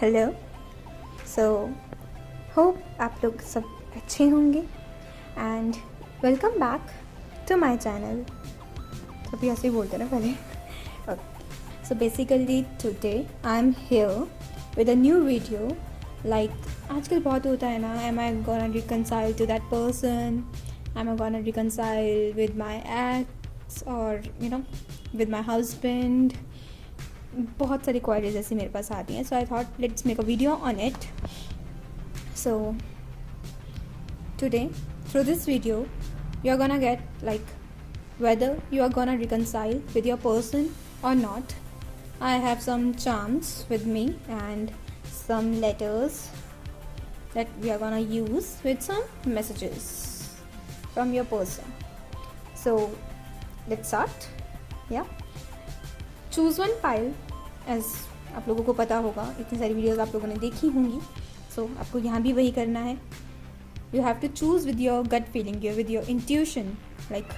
Hello so hope आप लोग सब अच्छे होंगे and welcome back to my channel. अभी ऐसे ही बोलते ना पहले। So basically today I am here with a new video. Like आजकल बहुत होता है ना, am I gonna reconcile to that person, am I gonna reconcile with my ex और विद माई हस्बैंड। बहुत सारी क्वारीज ऐसी मेरे पास आती हैं, so I thought let's make a video on it. So today through this video you are gonna get like whether you are gonna reconcile with your person or not. I have some charms with me and some letters that we are gonna use with some messages from your person. So let's start. Yeah, choose one pile. As आप लोगों को पता होगा, इतनी सारी videos आप लोगों ने देखी होंगी, so आपको यहाँ भी वही करना है. You have to choose with your gut feeling, with your intuition. Like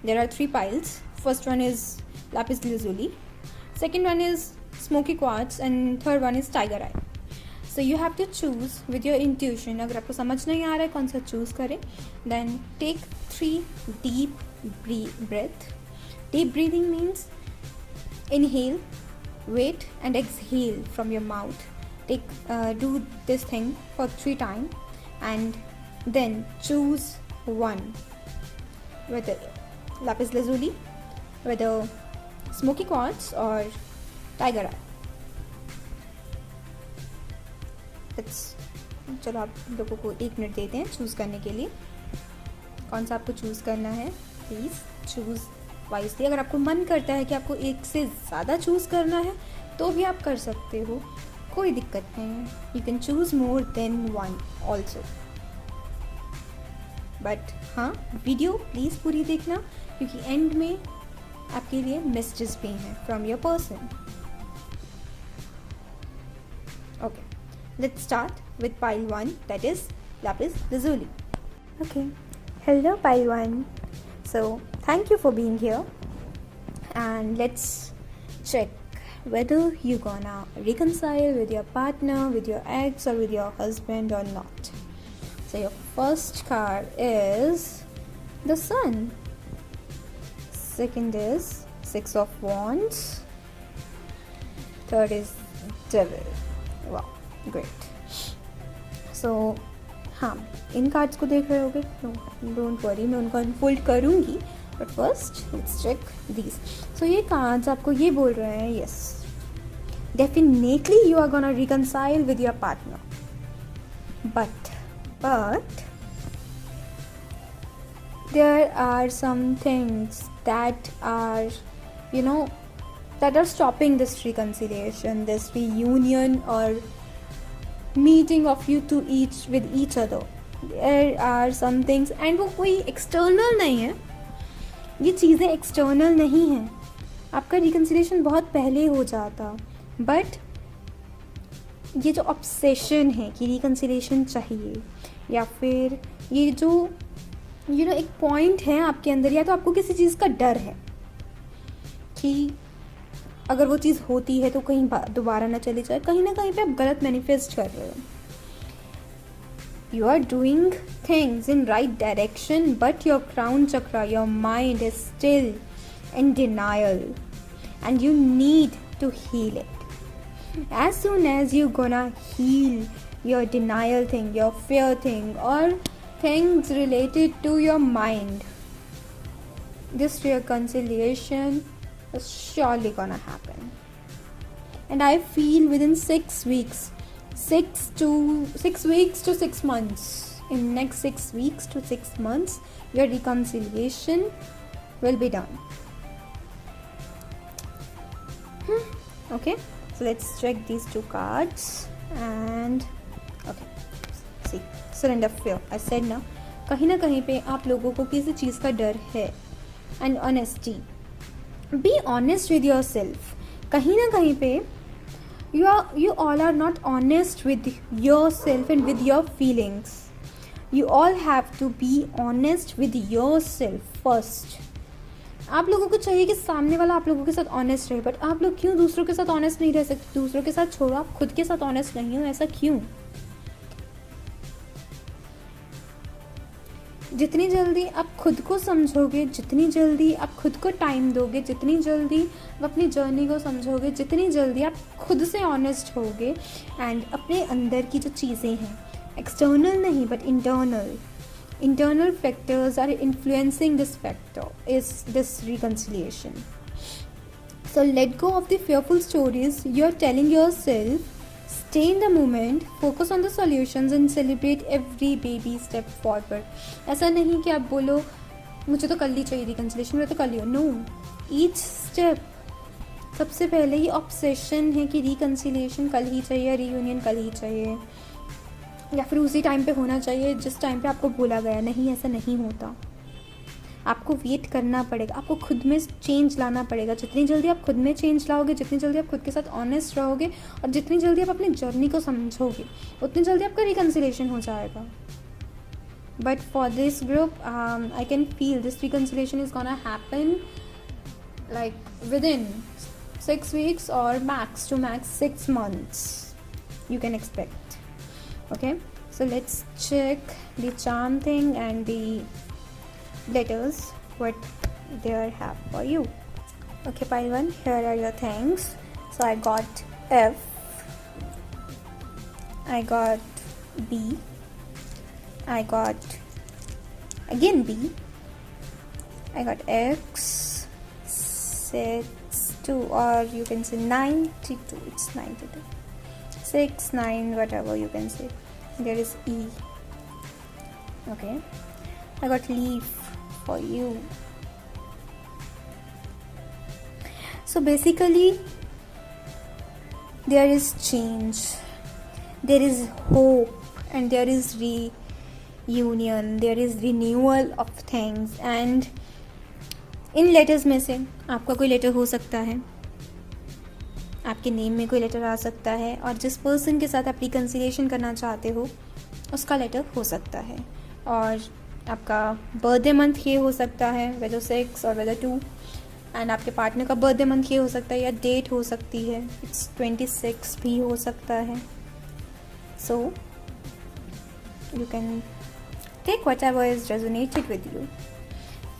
there are 3 piles. First one is lapis lazuli, second one is smoky quartz, and third one is tiger eye. So you have to choose with your intuition. अगर आपको समझ नहीं आ रहा है कौन सा choose करें, then take 3 deep breath. Deep breathing means inhale, wait and exhale from your mouth. Do this thing for 3 times and then choose one, whether lapis lazuli, whether smoky quartz or tiger eye. चलो आप लोगों को 1 minute देते हैं choose करने के लिए. कौन सा आपको चूज़ करना है, प्लीज़ चूज़ वाइजली. अगर आपको मन करता है कि आपको 1 से ज़्यादा चूज़ करना है तो भी आप कर सकते हो, कोई दिक्कत नहीं है. You can choose more than 1 also. But हाँ, वीडियो प्लीज़ पूरी देखना, क्योंकि एंड में आपके लिए मैसेजेस भी हैं from your person. Okay, let's start with pile 1, that is lapis lazuli. Okay, hello pile 1. So thank you for being here and let's check whether you gonna reconcile with your partner, with your ex or with your husband or not. So your first card is the Sun. Second is 6 of Wands. Third is Devil. Wow, great. So हाँ, इन cards को देख रहे होगे, don't worry, मैं उनको unfold करूँगी, but first let's check these. So ये cards आपको ये बोल रहे हैं, yes definitely you are gonna reconcile with your partner, but there are some things that are that are stopping this reconciliation, this reunion or meeting of you to with each other. There are some things, and वो कोई external नहीं है, ये चीज़ें external नहीं हैं. आपका reconciliation बहुत पहले हो जाता, but ये जो obsession है कि reconciliation चाहिए, या फिर ये जो एक पॉइंट है आपके अंदर, या तो आपको किसी चीज़ का डर है कि अगर वो चीज़ होती है तो कहीं दोबारा ना चली जाए. कहीं ना कहीं पे आप गलत मैनिफेस्ट कर रहे हो. You are doing things in right direction, but your crown chakra, your mind is still in denial and you need to heal it. As soon as you gonna heal your denial thing, your fear thing, or things related to your mind, this reconciliation is surely gonna happen. And I feel within 6 weeks, 6 weeks to 6 months, in next 6 weeks to 6 months, your reconciliation will be done. Okay, so let's check these 2 cards and okay, see, surrender fear. I said ना, कहीं ना कहीं पे आप लोगों को किसी चीज़ का डर है. and honesty, be honest with yourself. कहीं ना कहीं पे you all are not honest with yourself and with your feelings. You all have to be honest with yourself first. आप लोगों को चाहिए कि सामने वाला आप लोगों के साथ ऑनेस्ट रहे, बट आप लोग क्यों दूसरों के साथ ऑनेस्ट नहीं रह सकते? दूसरों के साथ छोड़ो, आप खुद के साथ ऑनेस्ट नहीं हो, ऐसा क्यों? जितनी जल्दी आप खुद को समझोगे, जितनी जल्दी आप खुद को टाइम दोगे, जितनी जल्दी आप अपनी जर्नी को समझोगे, जितनी जल्दी आप खुद से ऑनेस्ट होगे एंड अपने अंदर की जो चीज़ें हैं, एक्सटर्नल नहीं but internal factors are influencing this factor is this reconciliation. So let go of the fearful stories you are telling yourself. Stay in the moment, focus on the solutions and celebrate every baby step forward. ऐसा नहीं कि आप बोलो मुझे तो कल ही चाहिए reconciliation, मुझे तो कल ही हो. No, each step. सबसे पहले ये ऑब्सेशन है कि रिकन्सिलेशन कल ही चाहिए, रीयूनियन कल ही चाहिए, या फिर उसी टाइम पे होना चाहिए जिस टाइम पे आपको बोला गया. नहीं, ऐसा नहीं होता. आपको वेट करना पड़ेगा, आपको खुद में चेंज लाना पड़ेगा. जितनी जल्दी आप खुद में चेंज लाओगे, जितनी जल्दी आप खुद के साथ ऑनेस्ट रहोगे और जितनी जल्दी आप अपनी जर्नी को समझोगे, उतनी जल्दी आपका रिकन्सिलेशन हो जाएगा. But for this group I can feel this reconciliation is gonna happen like within 6 weeks or max to max 6 months you can expect. Okay, so let's check the charm thing and the letters what they have for you. Okay, pile 1, here are your things. So I got F, I got B, I got again B, I got X, 6, 2, or you can say 92. It's 92. 6, 9, whatever you can say. There is E. Okay, I got leaf for you. So basically there is change, there is hope, and there is reunion, there is renewal of things. And in letters में से आपका कोई letter हो सकता है, आपके name में कोई लेटर आ सकता है, और जिस पर्सन के साथ आप रिकन्सिलिएशन करना चाहते हो उसका लेटर हो सकता है. और आपका बर्थडे मंथ ये हो सकता है, वेदर 6 और वेदर 2. एंड आपके पार्टनर का बर्थडे मंथ ये हो सकता है, या डेट हो सकती है, इट्स 26 भी हो सकता है. So you can take whatever is resonated with you.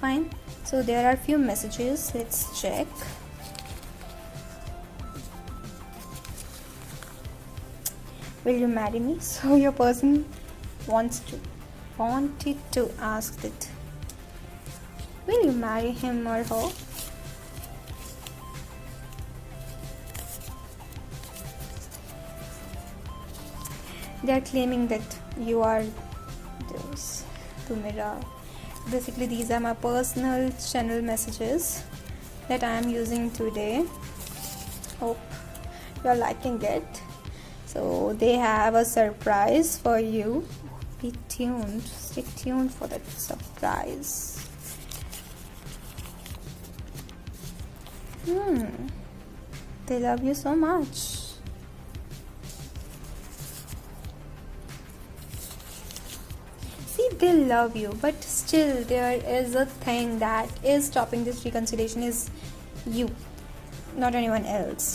Fine. So there are few messages, let's check. Will you marry me? So your person wanted to ask that. Will you marry him or her? They are claiming that you are those. To mera. Basically, these are my personal channel messages that I am using today. Hope you are liking it. So they have a surprise for you. Be tuned. Stay tuned for that surprise. They love you so much. See, they love you, but still there is a thing that is stopping this reconciliation is you, not anyone else.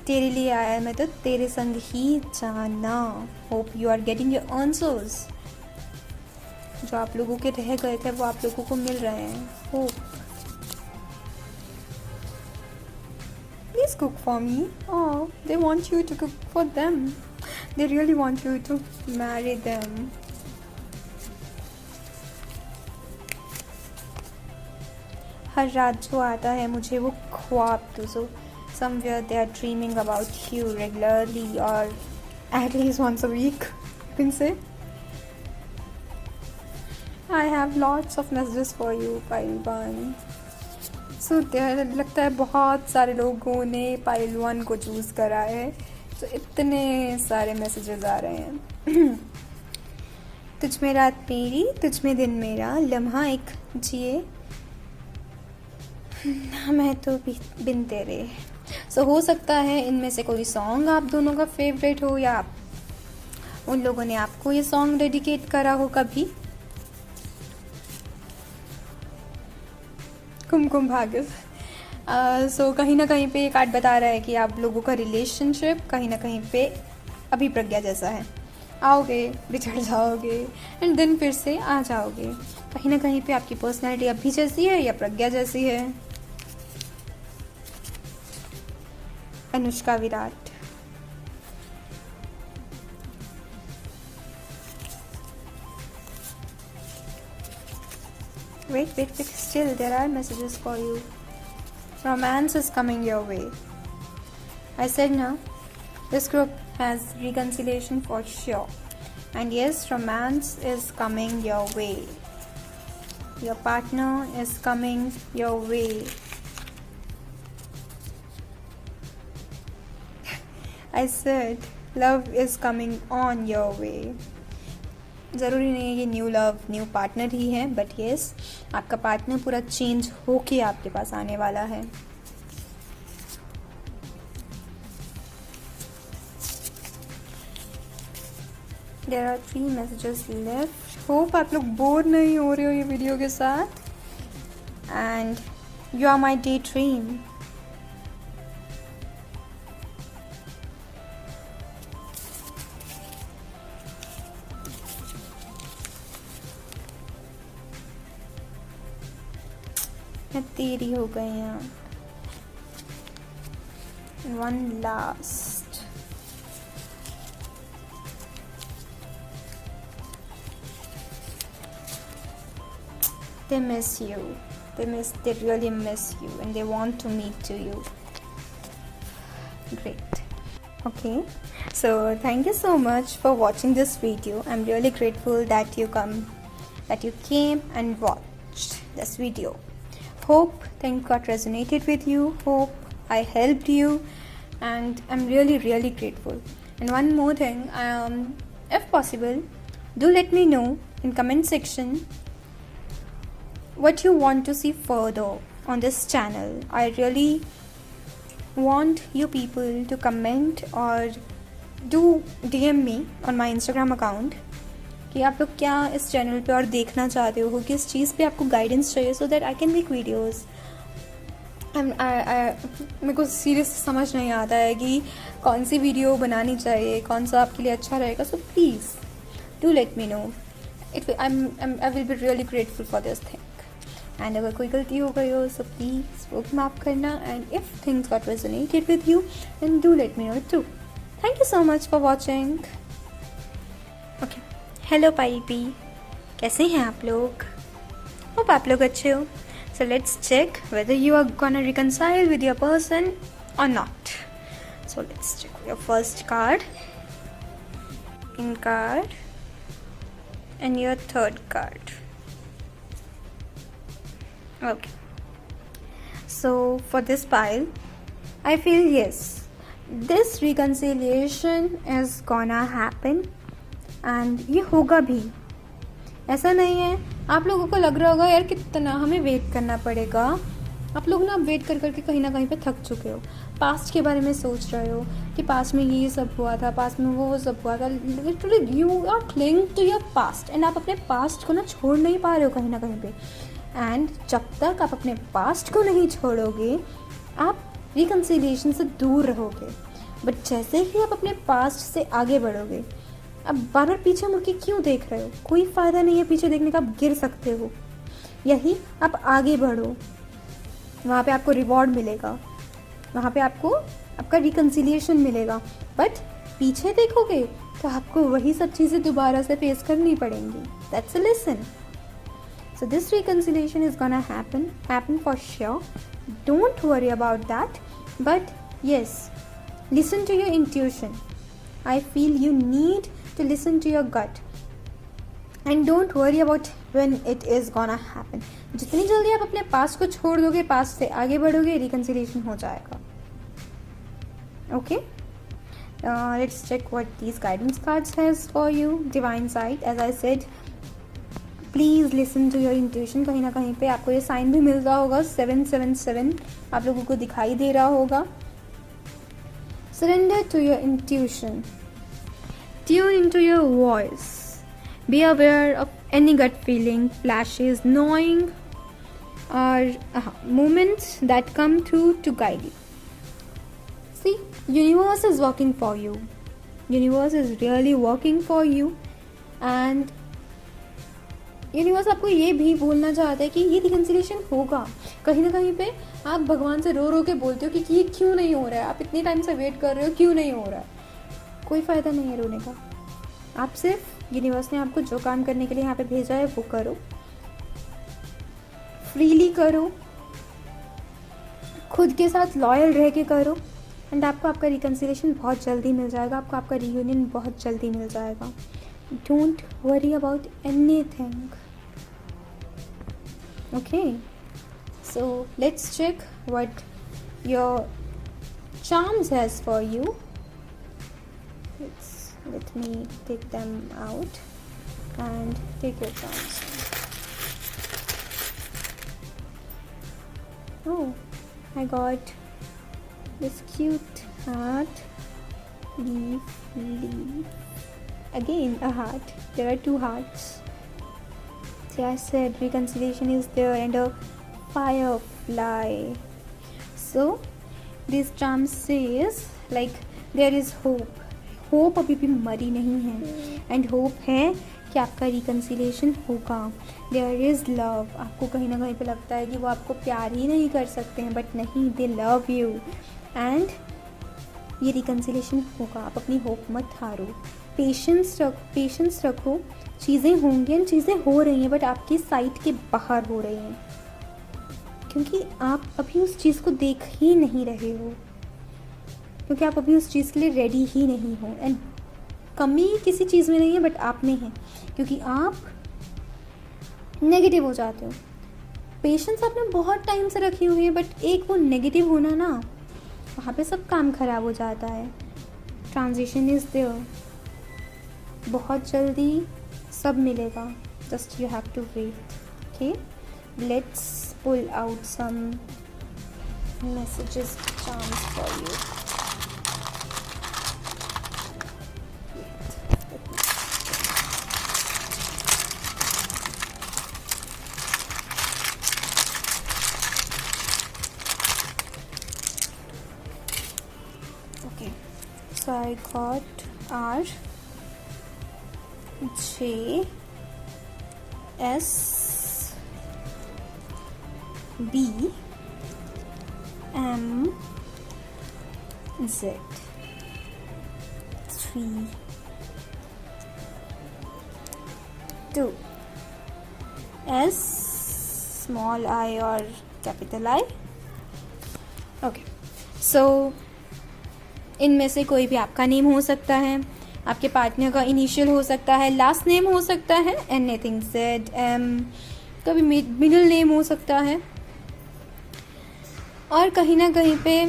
तेरे लिए आया मैं तो तेरे संग ही जाना. Hope you are getting your answers. जो आप लोगों के रह गए थे वो आप लोगों को मिल रहे हैं. Hope. Please cook for me. Oh, they want you to cook for them. They really want you to marry them. हर रात जो आता है मुझे वो ख्वाब तो somewhere they are dreaming about you regularly, or at least once a week, you can say. I have lots of messages for you, pile 1. So there लगता है बहुत सारे लोगों ने pile 1 को चूज़ करा है, तो इतने सारे मैसेजेस आ रहे हैं. तुझ में रात मेरी, तुझ में दिन मेरा, लम्हा एक जिए ना मैं तो बिन तेरे. सो हो सकता है इनमें से कोई सॉन्ग आप दोनों का फेवरेट हो, या उन लोगों ने आपको ये सॉन्ग डेडिकेट करा हो कभी. कुमकुम भाग्य। सो कहीं ना कहीं पे ये कार्ड बता रहा है कि आप लोगों का रिलेशनशिप कहीं ना कहीं पे अभी प्रज्ञा जैसा है। आओगे, बिछड़ जाओगे एंड देन फिर से आ जाओगे। कहीं ना कहीं पे आपकी पर्सनैलिटी अभी जैसी है या प्रज्ञा जैसी है। Anushka Virat. Wait, still there are messages for you. Romance is coming your way. I said now, this group has reconciliation for sure. And yes, romance is coming your way. Your partner is coming your way. I said, love is coming on your way. ज़रूरी नहीं है ये new love new partner ही है, but yes आपका partner पूरा change होके आपके पास आने वाला है। There are 3 messages left. Hope आप लोग बोर नहीं हो रहे हो ये वीडियो के साथ। And you are my day dream. मैं तेरी हो गई यहाँ। One last. They miss you. They really miss you and they want to meet to you. Great. Okay. So thank you so much for watching this video. I'm really grateful that you came and watched this video. Hope things got resonated with you. Hope I helped you, and I'm really grateful. And one more thing, if possible, do let me know in comment section what you want to see further on this channel. I really want you people to comment or do DM me on my Instagram account कि आप लोग क्या इस channel पे और देखना चाहते हो, किस चीज़ पे आपको गाइडेंस चाहिए, so that I can make videos. मेरे को सीरियस समझ नहीं आता है कि कौन सी वीडियो बनानी चाहिए, कौन सा आपके लिए अच्छा रहेगा। So please do let me no. I will be really grateful for this thing. And अगर कोई गलती हो गई हो सो प्लीज़ वो माफ़ करना। And if things got resonated with you then do let me know too. Thank you so much for watching. Okay, hello पाइपी, कैसे हैं आप लोग? होप आप लोग अच्छे हो। So let's check whether you are gonna reconcile with your person और not. So let's check your first card, in card and your third card. Okay, so for this pile I feel yes, this reconciliation is gonna happen and ये होगा भी। ऐसा नहीं है आप लोगों को लग रहा होगा यार कितना हमें वेट करना पड़ेगा। आप लोग ना वेट कर करके कहीं ना कहीं पे थक चुके हो। पास्ट के बारे में सोच रहे हो कि पास्ट में ये सब हुआ था, पास्ट में वो सब हुआ था। Literally you are clinging to your past and आप अपने पास्ट को ना छोड़ नहीं पा रहे हो कहीं ना कहीं पे। एंड जब तक आप अपने पास्ट को नहीं छोड़ोगे आप रिकन्सिलिएशन से दूर रहोगे। बट जैसे ही आप अपने पास्ट से आगे बढ़ोगे, अब बार बार पीछे मुड़ के क्यों देख रहे हो? कोई फ़ायदा नहीं है पीछे देखने का, आप गिर सकते हो। यही आप आगे बढ़ो, वहाँ पे आपको रिवॉर्ड मिलेगा, वहाँ पे आपको आपका रिकन्सिलिएशन मिलेगा। बट पीछे देखोगे तो आपको वही सब चीज़ें दोबारा से फेस करनी पड़ेंगी। That's a lesson. So this reconciliation is gonna happen for sure. Don't worry about that, but yes, listen to your intuition. I feel you need to listen to your gut and don't worry about when it is gonna happen. जितनी जल्दी आप अपने past को छोड़ दोगे, past से आगे बढ़ोगे, रिकन्सिलिएशन हो जाएगा। Okay? Let's check what these guidance cards has for you. Divine Sight, as I said, please listen to your intuition. कहीं ना कहीं पे आपको ये साइन भी मिल रहा होगा, 777 आप लोगों को दिखाई दे रहा होगा। Surrender to your intuition. Tune into your voice. Be aware of any gut feeling, flashes, knowing are moments that come through to guide you. See, universe is working for you. Universe is really working for you, and universe आपको ये भी बोलना चाहता है कि ये reconciliation होगा. कहीं ना कहीं पे आप भगवान से रो रो के बोलते हो कि ये क्यों नहीं हो रहा है, आप इतने टाइम से वेट कर रहे हो, क्यों नहीं हो रहा है. कोई फ़ायदा नहीं है रोने का. आप सिर्फ यूनिवर्स ने आपको जो काम करने के लिए यहाँ पे भेजा है वो करो, फ्रीली करो, खुद के साथ लॉयल रह के करो, एंड आपको आपका रिकन्सिलेशन बहुत जल्दी मिल जाएगा. आपको आपका रियूनियन बहुत जल्दी मिल जाएगा. Don't worry about anything. Okay, so let's check what your charms has for you. Let me take them out and take your charms. Oh, I got this cute heart. Leaf. Again a heart. There are 2 hearts. See, I said reconciliation is there, and a firefly. So this charm says like there is hope. Hope अभी भी मरी नहीं है, and hope है कि आपका reconciliation होगा. There is love. आपको कहीं ना कहीं पे लगता है कि वो आपको प्यार ही नहीं कर सकते हैं, but नहीं, they love you, and ये reconciliation होगा. आप अपनी hope मत हारो. पेशेंस रखो. चीज़ें होंगी, एंड चीज़ें हो रही हैं, बट आपकी साइट के बाहर हो रही हैं, क्योंकि आप अभी उस चीज़ को देख ही नहीं रहे हो, क्योंकि आप अभी उस चीज़ के लिए रेडी ही नहीं हो. एंड कमी किसी चीज़ में नहीं है, बट आप में है, क्योंकि आप नेगेटिव हो जाते हो. पेशेंस आपने बहुत टाइम से रखी हुई है, बट एक वो नेगेटिव होना ना, वहाँ पे सब काम खराब हो जाता है. Transition is there. बहुत जल्दी सब मिलेगा. Just you have to wait. Okay, let's pull out some messages, charms for you. Okay, so I got R, J, S, B, M, Z. 3, 2, S, small I or capital I. Okay, so इनमें से कोई भी आपका name हो सकता है, आपके partner का इनिशियल हो सकता है, लास्ट नेम हो सकता है, एनीथिंग, जेड, एम, कभी मिडिल नेम हो सकता है, और कहीं ना कहीं पे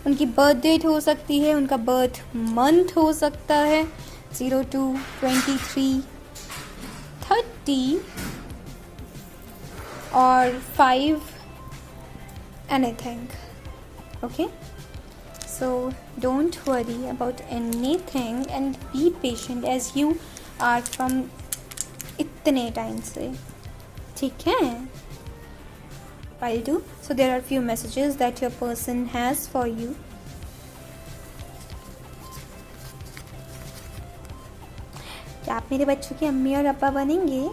उनकी बर्थ डेट हो सकती है, उनका बर्थ मंथ हो सकता है, 02, 23, 30 और 5, anything. Okay, so don't worry about anything and be patient as you are from इतने टाइम से. ठीक है, I'll do. So there are few messages that your person has for you. क्या आप मेरे बच्चों की अम्मी और अब्बा बनेंगे?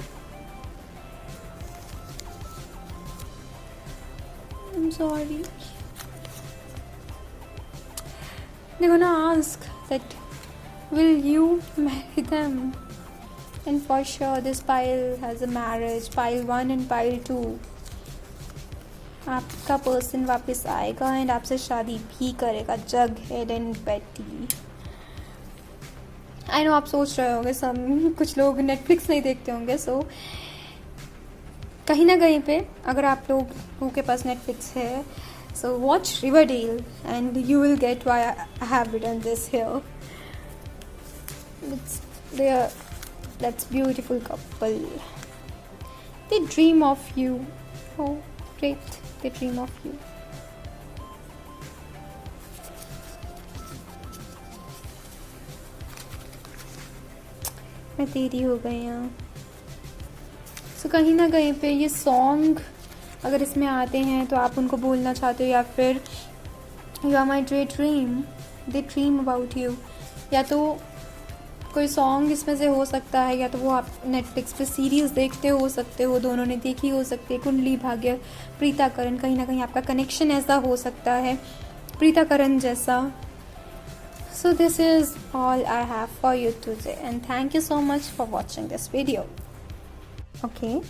I'm sorry. They're gonna ask that will you marry them? And for sure this pile has a marriage, pile 1 and pile 2. आपका पर्सन वापस आएगा एंड आपसे शादी भी करेगा. जग, हेड एंड बेटी. आई नो आप सोच रहे होंगे, सब कुछ लोग नेटफ्लिक्स नहीं देखते होंगे, सो कहीं ना कहीं पे अगर आप लोगों के पास नेटफ्लिक्स है, so watch Riverdale and you will get why I have written this here. That's beautiful couple. They dream of you. Oh great, they dream of you. मैं तेरी हो गई हूँ. सो कहीं ना कहीं पे ये सॉन्ग अगर इसमें आते हैं तो आप उनको बोलना चाहते हो, या फिर you are my dream, they dream about you, या तो कोई सॉन्ग इसमें से हो सकता है, या तो वो आप नेटफ्लिक्स पे सीरीज़ देखते हो सकते हो, दोनों ने देखी हो सकती है, कुंडली भाग्य, प्रीता करण, कहीं ना कहीं आपका कनेक्शन ऐसा हो सकता है प्रीता करण जैसा. So this is all I have for you today, and thank you so much for watching this video. Okay,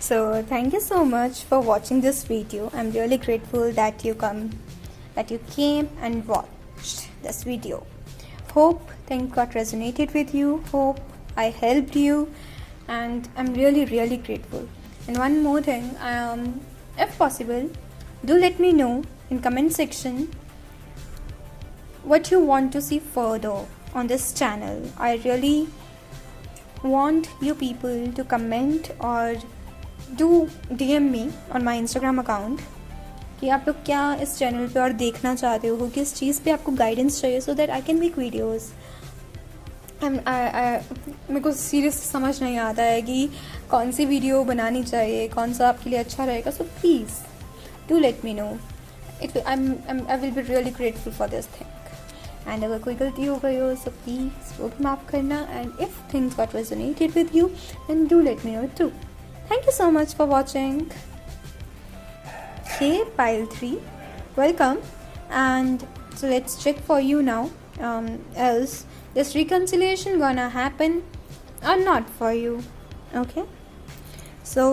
so thank you so much for watching this video. I'm really grateful that you came and watched this video. Hope things got resonated with you. Hope I helped you, and I'm really grateful. And one more thing, if possible, do let me know in comment section what you want to see further on this channel. I really want you people to comment or do DM me on my Instagram account कि आप लोग क्या इस channel पे और देखना चाहते हो, किस चीज़ पे आपको गाइडेंस चाहिए, so that I can make videos. मेरे को सीरियस समझ नहीं आता है कि कौन सी वीडियो बनानी चाहिए, कौन सा आपके लिए अच्छा रहेगा. So please do let me no. I will be really grateful for this thing. And अगर कोई गलती हो गई हो, so please वो भी माफ़ करना. And if things got resonated with you, then do let me know too. Thank you so much for watching. Okay, pile 3, welcome. And so let's check for you now. Else this reconciliation gonna happen or not for you? Okay. So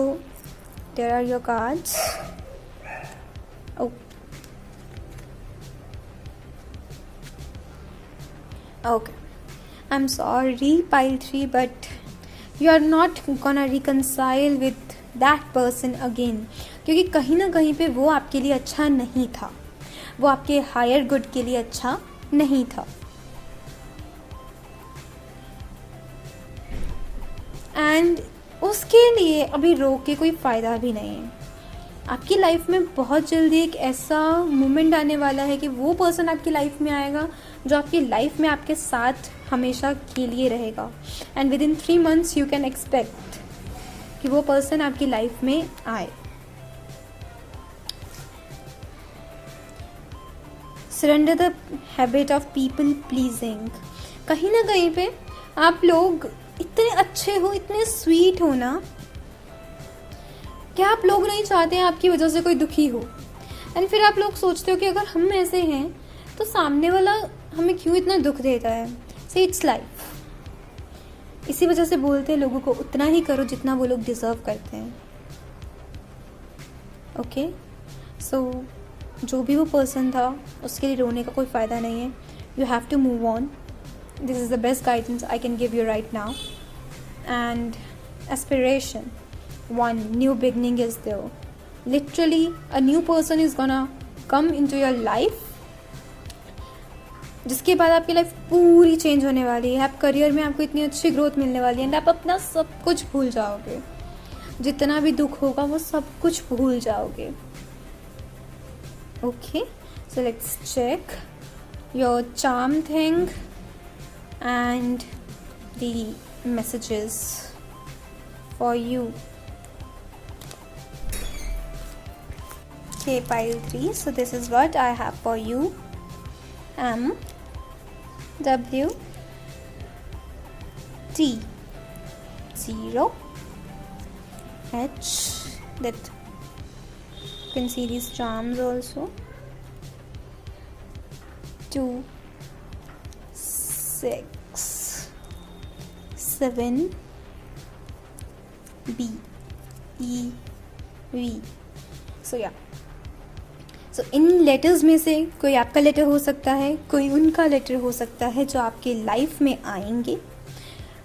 there are your cards. Oh. Okay, I'm sorry pile 3, but you are not gonna reconcile with that person again, क्योंकि कहीं ना कहीं पे वो आपके लिए अच्छा नहीं था, वो आपके हायर गुड के लिए अच्छा नहीं था. एंड उसके लिए अभी रोक के कोई फ़ायदा भी नहीं है. आपकी लाइफ में बहुत जल्दी एक ऐसा मोमेंट आने वाला है कि वो पर्सन आपकी लाइफ में आएगा जो आपकी लाइफ में आपके साथ हमेशा के लिए रहेगा. And with in 3 months you can expect कि वो पर्सन आपकी लाइफ में आए. Surrender the habit of people pleasing. कहीं ना कहीं पे आप लोग इतने अच्छे हो, इतने स्वीट हो ना, क्या आप लोग नहीं चाहते हैं आपकी वजह से कोई दुखी हो. एंड फिर आप लोग सोचते हो कि अगर हम ऐसे हैं तो सामने वाला हमें क्यों इतना दुख देता है. से इट्स लाइफ. इसी वजह से बोलते हैं लोगों को उतना ही करो जितना वो लोग डिजर्व करते हैं. ओके, सो जो भी वो पर्सन था उसके लिए रोने का कोई फ़ायदा नहीं है. You have to move on. This is the best guidance I can give you right now. And aspiration, one new beginning is there. Literally a new person is gonna come into your life, जिसके बाद आपकी life पूरी change होने वाली है. आप career में आपको इतनी अच्छी ग्रोथ मिलने वाली है, एंड आप अपना सब कुछ भूल जाओगे. जितना भी दुख होगा वो सब कुछ भूल जाओगे. Okay, so let's check your charm thing and the messages for you. Okay, pile 3. So this is what I have for you. M W T 0 H. That you can see these charms also. 2 6 7 B E V. So yeah. So in letters में से कोई आपका letter हो सकता है, कोई उनका letter हो सकता है जो आपके लाइफ में आएंगे.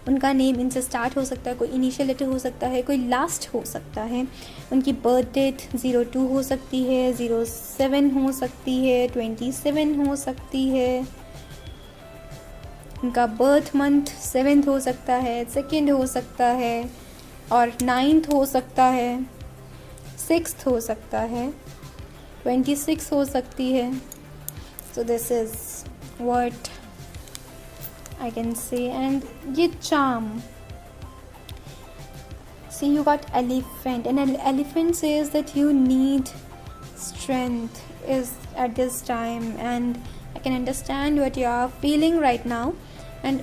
उनका नेम इनसे स्टार्ट हो सकता है, कोई इनिशियल लेटर हो सकता है, कोई लास्ट हो सकता है. उनकी बर्थ डेट 02 हो सकती है, 07 हो सकती है, 27 हो सकती है. उनका बर्थ मंथ 7th हो सकता है, 2nd हो सकता है, और 9th हो सकता है, 6th हो सकता है, 26 हो सकती है. So this is what I can say. And ये charm, See, you got elephant, and an elephant says that you need strength is at this time, and I can understand what you are feeling right now. And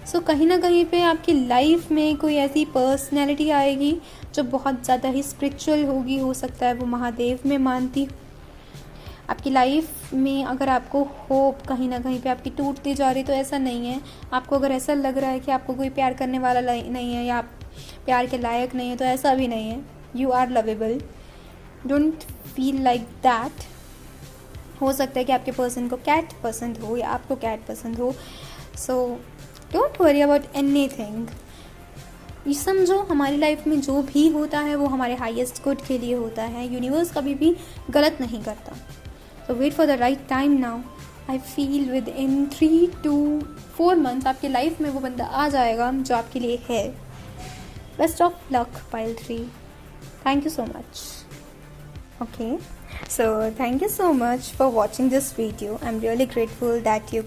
सो कहीं ना कहीं पे आपकी life में कोई ऐसी personality आएगी जो बहुत ज़्यादा ही स्पिरिचुअल होगी, हो सकता है वो महादेव में मानती। आपकी लाइफ में अगर आपको होप कहीं ना कहीं पे आपकी टूटती जा रही तो ऐसा नहीं है। आपको अगर ऐसा लग रहा है कि आपको कोई प्यार करने वाला नहीं है या आप प्यार के लायक नहीं है, तो ऐसा भी नहीं है। You are lovable, don't feel like that. हो सकता है कि आपके पर्सन को कैट पसंद हो या आपको कैट पसंद हो। So don't worry about anything. ये समझो हमारी लाइफ में जो भी होता है वो हमारे हाईएस्ट गुड के लिए होता है। यूनिवर्स कभी भी गलत नहीं करता। So wait for the right time now. I feel within 3 to 4 months आपकी लाइफ में वो बंदा आ जाएगा जो आपके लिए है। Best of luck, pile 3. Thank you so much. Okay, so thank you so much for watching this video. I'm really grateful that you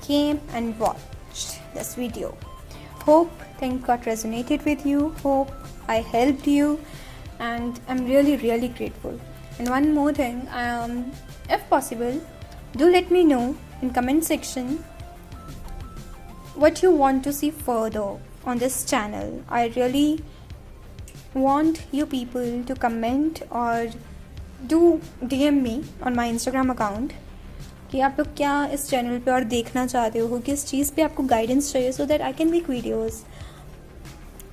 came and watched this video. Hope things got resonated with you. Hope I helped you, and I'm really grateful. And one more thing, if possible, do let me know in comment section what you want to see further on this channel. I really want you people to comment or do DM me on my Instagram account कि आप लोग क्या इस channel पे और देखना चाहते हो, किस चीज़ पे आपको गाइडेंस चाहिए, so that I can make videos.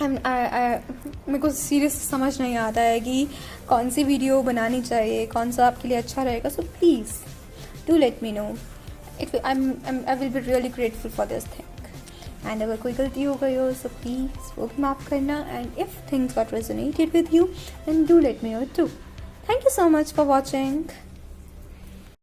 मेरे को सीरियस समझ नहीं आता है कि कौन सी वीडियो बनानी चाहिए, कौन सा आपके लिए अच्छा रहेगा। So please do let me no. I will be really grateful for this thing. And अगर कोई गलती हो गई हो सो प्लीज़ वो भी माफ़ करना। And if things got resonated with you then do let me know too. Thank you so much for watching.